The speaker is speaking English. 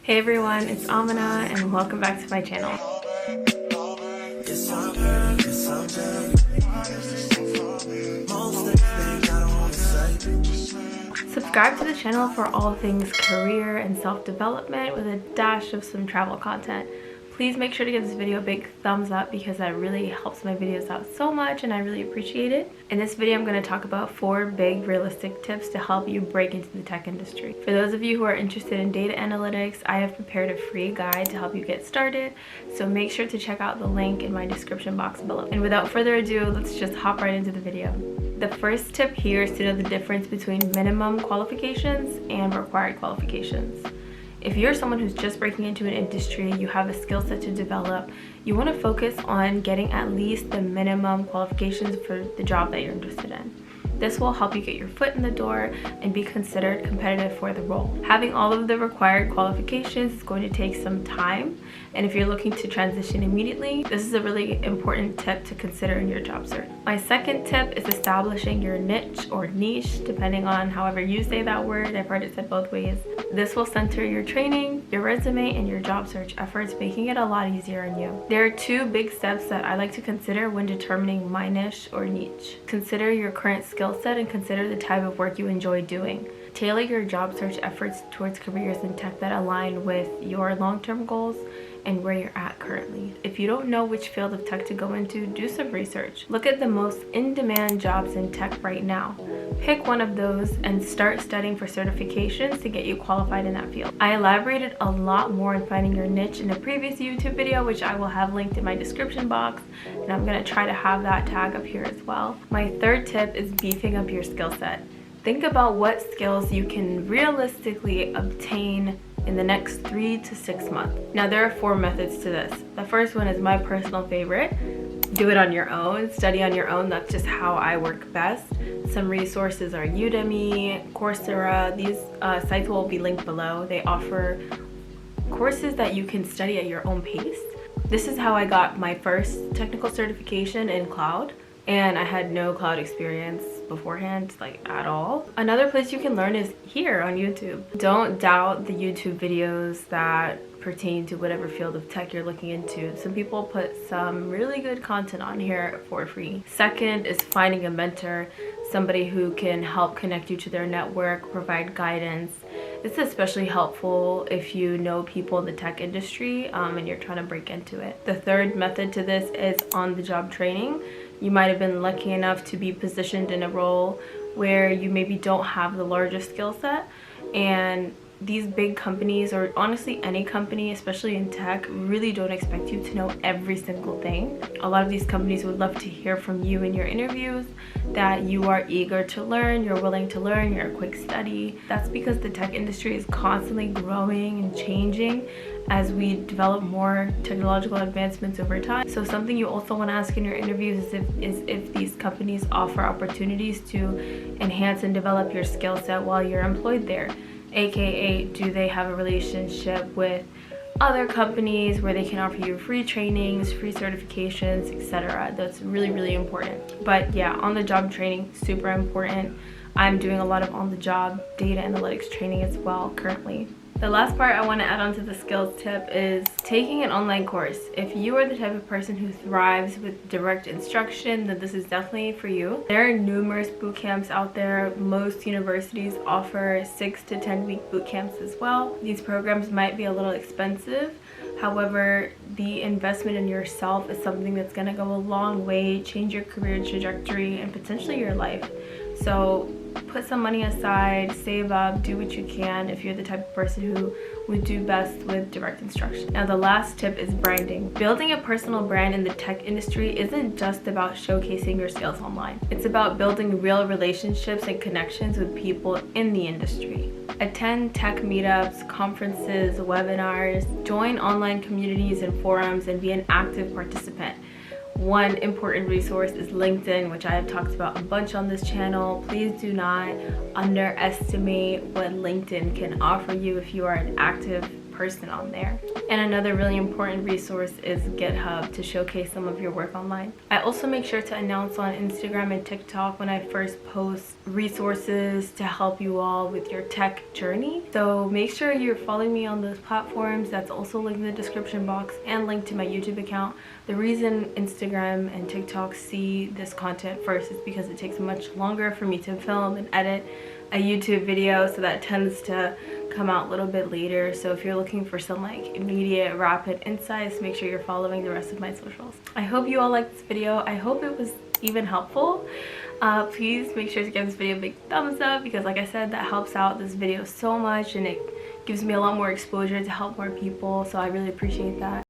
Hey everyone, it's Amina and welcome back to my channel. Subscribe to the channel for all things career and self-development with a dash of some travel content. Please make sure to give this video a big thumbs up because that really helps my videos out so much and I really appreciate it. In this video, I'm going to talk about 4 big realistic tips to help you break into the tech industry. For those of you who are interested in data analytics, I have prepared a free guide to help you get started, so make sure to check out the link in my description box below. And without further ado, let's just hop right into the video. The first tip here is to know the difference between minimum qualifications and required qualifications. If you're someone who's just breaking into an industry, you have a skill set to develop, you want to focus on getting at least the minimum qualifications for the job that you're interested in. This will help you get your foot in the door and be considered competitive for the role. Having all of the required qualifications is going to take some time, and if you're looking to transition immediately, this is a really important tip to consider in your job search. My second tip is establishing your niche or niche, depending on however you say that word. I've heard it said both ways. This will center your training, your resume, and your job search efforts, making it a lot easier on you. There are 2 big steps that I like to consider when determining my niche or niche. Consider your current skill set and consider the type of work you enjoy doing. Tailor your job search efforts towards careers in tech that align with your long-term goals and where you're at currently. If you don't know which field of tech to go into, do some research. Look at the most in-demand jobs in tech right now. Pick one of those and start studying for certifications to get you qualified in that field. I elaborated a lot more on finding your niche in a previous YouTube video, which I will have linked in my description box, and I'm gonna try to have that tag up here as well. My third tip is beefing up your skill set. Think about what skills you can realistically obtain in the next 3 to 6 months. Now there are 4 methods to this. The first one is my personal favorite. Do it on your own, study on your own. That's just how I work best. Some resources are Udemy, Coursera. These sites will be linked below. They offer courses that you can study at your own pace. This is how I got my first technical certification in cloud, and I had no cloud experience beforehand, like at all. Another place you can learn is here on YouTube. Don't doubt the YouTube videos that pertain to whatever field of tech you're looking into. Some people put some really good content on here for free. Second is finding a mentor, somebody who can help connect you to their network, provide guidance. This is especially helpful if you know people in the tech industry and you're trying to break into it. The third method to this is on-the-job training. You might have been lucky enough to be positioned in a role where you maybe don't have the largest skill set, and these big companies, or honestly any company, especially in tech, really don't expect you to know every single thing. A lot of these companies would love to hear from you in your interviews that you are eager to learn, you're willing to learn, you're a quick study. That's because the tech industry is constantly growing and changing as we develop more technological advancements over time. So something you also want to ask in your interviews is if these companies offer opportunities to enhance and develop your skill set while you're employed there. AKA, do they have a relationship with other companies where they can offer you free trainings, free certifications, etc. That's really, really important. But yeah, on-the-job training, super important. I'm doing a lot of on-the-job data analytics training as well currently. The last part I want to add on to the skills tip is taking an online course. If you are the type of person who thrives with direct instruction, then this is definitely for you. There are numerous boot camps out there. Most universities offer 6 to 10 week boot camps as well. These programs might be a little expensive. However, the investment in yourself is something that's going to go a long way, change your career trajectory, and potentially your life. So put some money aside, save up, do what you can if you're the type of person who would do best with direct instruction. Now the last tip is branding. Building a personal brand in the tech industry isn't just about showcasing your skills online. It's about building real relationships and connections with people in the industry. Attend tech meetups, conferences, webinars, join online communities and forums, and be an active participant. One important resource is LinkedIn, which I have talked about a bunch on this channel. Please do not underestimate what LinkedIn can offer you if you are an active person on there. And another really important resource is GitHub to showcase some of your work online. I also make sure to announce on Instagram and TikTok when I first post resources to help you all with your tech journey. So make sure you're following me on those platforms. That's also linked in the description box and linked to my YouTube account. The reason Instagram and TikTok see this content first is because it takes much longer for me to film and edit a YouTube video, so that tends to come out a little bit later. So if you're looking for some like immediate rapid insights, make sure you're following the rest of my socials. I hope you all liked this video. I hope it was even helpful. Please make sure to give this video a big thumbs up, because like I said, that helps out this video so much and it gives me a lot more exposure to help more people, so I really appreciate that.